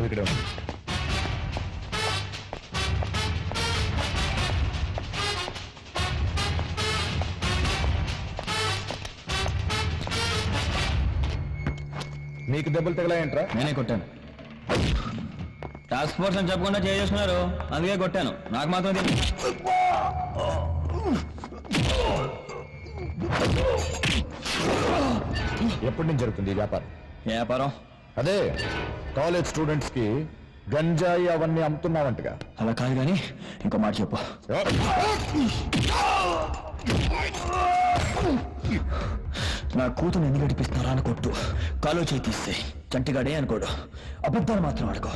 నువ్వు ఇక్కడ ఉండు. నీకు దెబ్బలు తగిలాయంట్రా? నేనే కొట్టాను. టాస్క్ ఫోర్స్ అని చెప్పకుండా చేస్తున్నారు, అందుకే కొట్టాను. నాకు మాత్రం ఎప్పటి నుంచి జరుగుతుంది ఈ వ్యాపారం? వ్యాపారం అదే కాలేజ్ స్టూడెంట్స్ కి గంజాయి అవన్నీ అమ్ముతున్నావంటగా. అలా కాదు కానీ ఇంకో మాట చెప్పు. నా కూతురు ఎందుకు గడిపిస్తున్నారా అని కొట్టు. కాలో చేయి తీస్తే చంటిగాడే అనుకోడు. అబద్ధాలు మాత్రం ఆడుకో.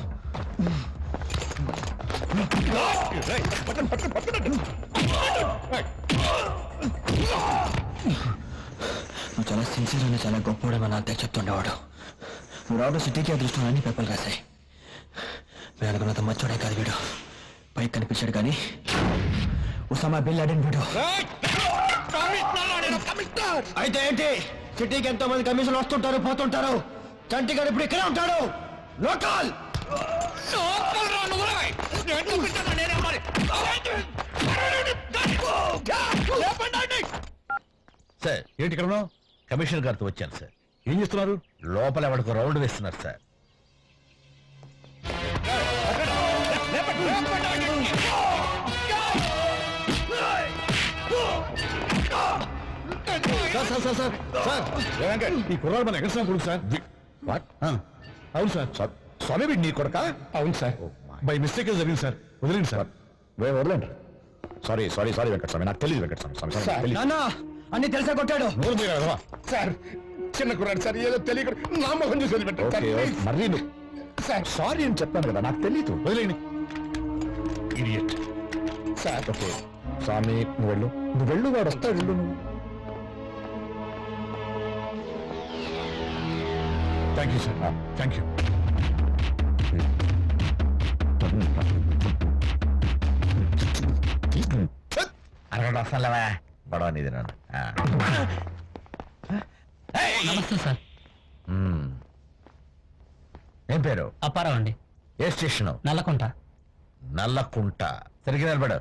నువ్వు చాలా సిన్సియర్ అని చాలా గొప్పవాడని నా అంతే చెప్తుండేవాడు. నువ్వు రావడం సిటీకి అదృష్టం అని పేపర్లు రాశాయి. నేను అనుకున్నంత మచ్చోడే కాదు వీడు. పైకి కనిపించాడు కానీ ఉసామా బిన్ లాడెన్ వీడు. అయితే ఏంటి? సిటీకి ఎంతో మంది కమిషన్లు వస్తుంటారు పోతుంటారు. చంటిగాడు ఇప్పుడు ఇక్కడే ఉంటాడు. లోకల్ సార్ ఏంటి ఇక్కడ ఉన్నావు? కమిషనర్ గారితో వచ్చాను సార్. ఏం చేస్తున్నారు? లోపల ఎవరికి రౌండ్ వేస్తున్నారు సార్. ఈ కుర్రాడు మన ఎక్కడ కొడుకు సార్? అవును సార్. స్వామి వీడు నీ కొడుకా? అవును సార్. బై మిస్టేక్ జరిగింది సార్. వదిలేండి సార్. వదిలేండి. సారీ సారీ సారీ వెంకటస్వామి, నాకు తెలియదు వెంకటస్వామి. అన్ని తెలిసే కొట్టాడు. సార్ చిన్న కుర్రాడు సార్, ఏదో తెలియదు నా మొహం చూసి వదిలిపెట్టాడు. మరీ నువ్వు సార్ సారీ అని చెప్పాను కదా, నాకు తెలియదు. వదిలేండి. Idiot sir. ఓకే స్వామి నువ్వు వెళ్ళు వాడు వస్తాడు. వెళ్ళు నువ్వు. Thank you sir. Thank you. అరగంట వస్తానులేవా, గొడవ నీది నన్ను. నమస్తే సార్. ఏం పేరు? అప్పారావు అండి. ఏ స్టేషన్? నల్లకుంట. నల్లకుంట. సరిగ్గా నిలబడు.